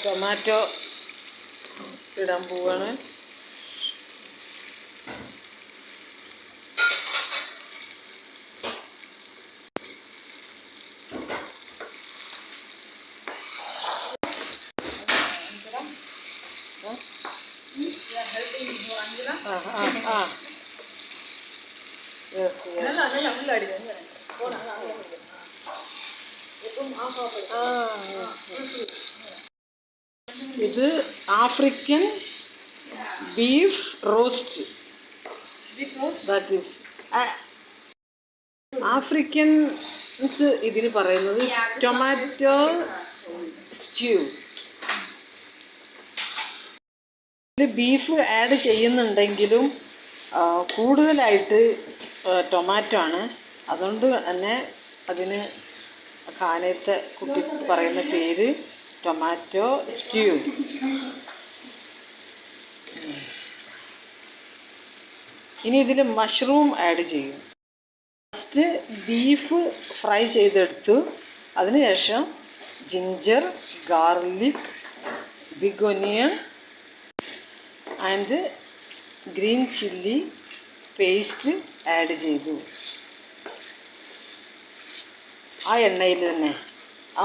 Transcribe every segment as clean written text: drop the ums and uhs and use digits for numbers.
Tomato ഇടാൻ പോവാണ്. ഇത് African beef roast. That is Afrikaans ഇതിന് പറയുന്നത് ടൊമാറ്റോ സ്റ്റ്യൂ. ബീഫ് ആഡ് ചെയ്യുന്നുണ്ടെങ്കിലും കൂടുതലായിട്ട് ടൊമാറ്റോ ആണ്. അതുകൊണ്ട് തന്നെ അതിന് ഖാനത്തെ കുട്ടി പറയുന്ന പേര് ടൊമാറ്റോ സ്റ്റ്യൂ. ഇനി ഇതിൽ മഷ്റൂം ആഡ് ചെയ്യും. ഫസ്റ്റ് ബീഫ് ഫ്രൈ ചെയ്തെടുത്തു. അതിനുശേഷം ginger, garlic, big onion and green chilli paste add ചെയ്തു. ആ എണ്ണയിൽ തന്നെ, ആ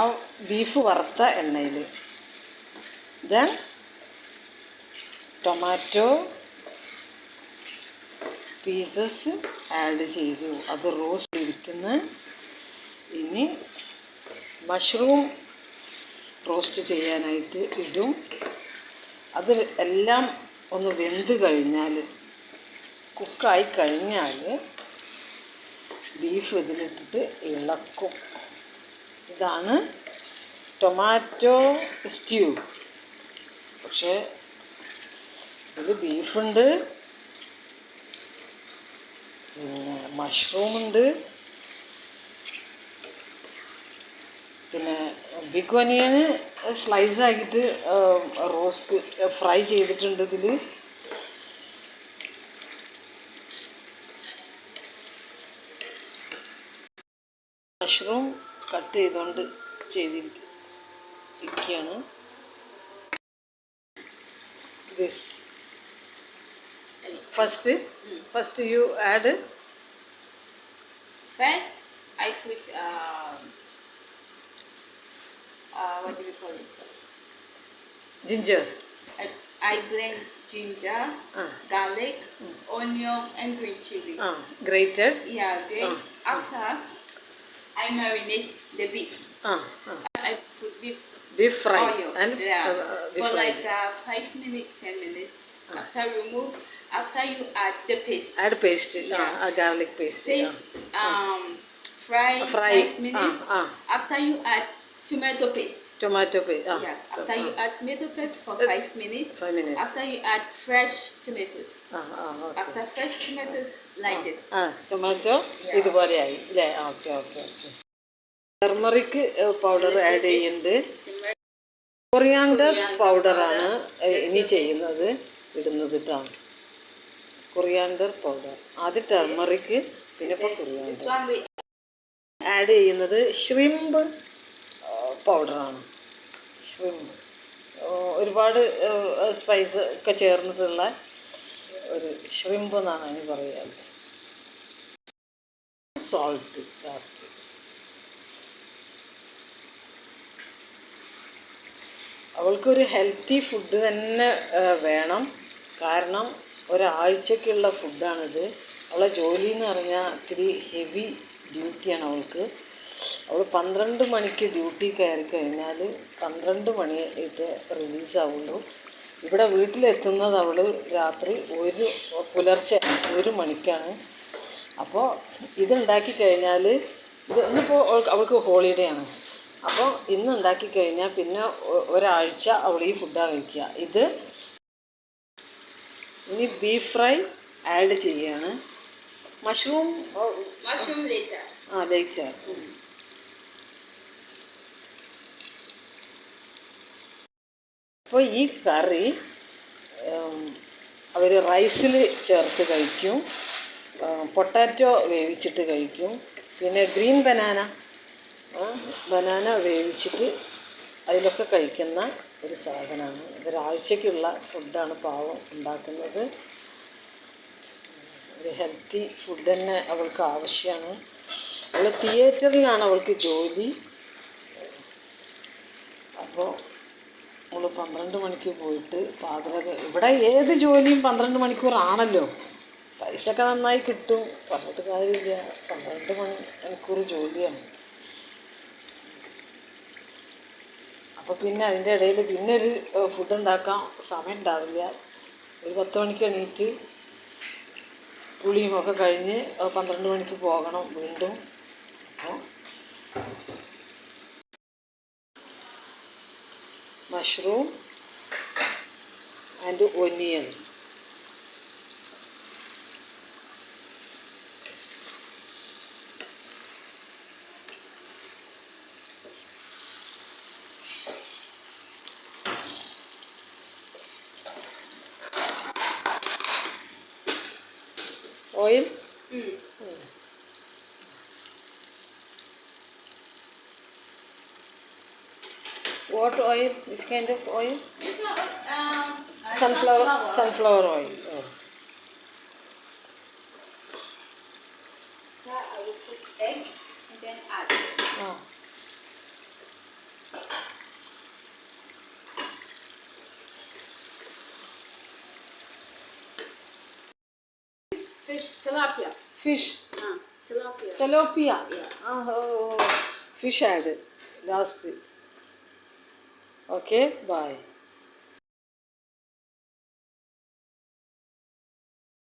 ബീഫ് വറുത്ത എണ്ണയിൽ. ദെൻ ടൊമാറ്റോ പീസസ് ആഡ് ചെയ്തു. അത് റോസ്റ്റ് ഇരിക്കുന്ന. ഇനി മഷ്റൂം റോസ്റ്റ് ചെയ്യാനായിട്ട് ഇടും. അത് എല്ലാം ഒന്ന് വെന്ത് കഴിഞ്ഞാൽ, കുക്കായി കഴിഞ്ഞാൽ ബീഫ് ഇതിലിട്ടിട്ട് ഇളക്കും. ഇതാണ് ടൊമാറ്റോ സ്റ്റ്യൂ. പക്ഷേ ഇതിൽ ബീഫുണ്ട്, പിന്നെ മഷ്റൂമുണ്ട്, പിന്നെ ബിഗ് ഒനിയന് സ്ലൈസാക്കിയിട്ട് റോസ്റ്റ് ഫ്രൈ ചെയ്തിട്ടുണ്ട് ഇതിൽ. മഷ്റൂം കട്ട് ചെയ്തുകൊണ്ട് ചെയ്തിരിക്കുകയാണ്. First you add. First, I put what do we call it? Ginger. I blend ginger, garlic, onion, and green chili. Grated. Yeah, great. After I marinate the beef. I put beef fry oil. And for like 5 minutes, 10 minutes. After you add the paste. Add paste. Garlic paste. Fry 5 minutes. After you add tomato paste. After you add tomato paste for 5 minutes. 5 minutes. After you add fresh tomatoes. Okay. After fresh tomatoes like this. Tomato ഇതുപോലെയായി അല്ലേ? Okay okay okay. Turmeric powder add ചെയ്യുന്നുണ്ട്. Coriander പൗഡറാണ് ഇനി ചെയ്യുന്നത്, ഇടുന്നത് കേട്ടോ. Coriander powder. ആദ്യം turmeric, പിന്നെ ഇപ്പോൾ കൊറിയാണ്ടർ. ആഡ് ചെയ്യുന്നത് ഷ്രിംപ് പൗഡറാണ്. ഷ്രിംപ് ഒരുപാട് സ്പൈസ് ഒക്കെ ചേർന്നിട്ടുള്ള ഒരു ഷ്രിംപ് എന്നാണ് അതിന് പറയുക. Salt last. അവൾക്കൊരു ഹെൽത്തി ഫുഡ് തന്നെ വേണം. കാരണം ഒരാഴ്ചക്കുള്ള ഫുഡാണിത്. അവളെ ജോലി എന്ന് പറഞ്ഞാൽ ഇത്തിരി ഹെവി ഡ്യൂട്ടിയാണ് അവൾക്ക്. അവൾ 12 മണിക്ക് ഡ്യൂട്ടി കയറി കഴിഞ്ഞാൽ 12 മണിയായിട്ട് റിലീസാവുള്ളൂ. ഇവിടെ വീട്ടിലെത്തുന്നത് അവൾ രാത്രി പുലർച്ചെ 1 മണിക്കാണ്. അപ്പോൾ ഇതുണ്ടാക്കി കഴിഞ്ഞാൽ, ഇന്നിപ്പോൾ അവൾക്ക് ഹോളിഡേ ആണ്. അപ്പോൾ ഇന്ന് ഉണ്ടാക്കി കഴിഞ്ഞാൽ പിന്നെ ഒരാഴ്ച അവൾ ഈ ഫുഡാണ് കഴിക്കുക. ഇത് ഇനി ബീഫ് ഫ്രൈ ആഡ് ചെയ്യാണ്. Mushroom later. അപ്പോൾ ഈ കറി അവർ റൈസിൽ ചേർത്ത് കഴിക്കും, പൊട്ടാറ്റോ വേവിച്ചിട്ട് കഴിക്കും, പിന്നെ ബനാന വേവിച്ചിട്ട് അതിലൊക്കെ കഴിക്കുന്ന ഒരു സാധനമാണ്. ഇതൊരാഴ്ചക്കുള്ള ഫുഡാണ് പാവം ഉണ്ടാക്കുന്നത്. ഒരു ഹെൽത്തി ഫുഡ് തന്നെ അവൾക്ക് ആവശ്യമാണ്. അവൾ തിയേറ്ററിലാണ് അവൾക്ക് ജോലി. അപ്പോൾ അവൾ 12 മണിക്ക് പോയിട്ട് ഇവിടെ ഏത് ജോലിയും 12 മണിക്കൂറാണല്ലോ. പൈസ ഒക്കെ നന്നായി കിട്ടും, പറഞ്ഞിട്ട് കാര്യമില്ല. 12 മണിക്കൂർ ജോലിയാണ്. അപ്പോൾ പിന്നെ അതിൻ്റെ ഇടയിൽ പിന്നെ ഒരു ഫുഡ് ഉണ്ടാക്കാൻ സമയം ഉണ്ടാവില്ല. ഒരു 10 മണിക്ക് എണീറ്റ് കുളിയും ഒക്കെ കഴിഞ്ഞ് 12 മണിക്ക് പോകണം വീണ്ടും. അപ്പോൾ mushroom and onion. Oil? What oil? Which kind of oil? It's not Sunflower oil. Oh. Yeah, I will put egg and then add. Oh. Fish, tilapia. Fish. Tilapia. Tilapia. Yeah. Oh, fish add last. Okay, bye.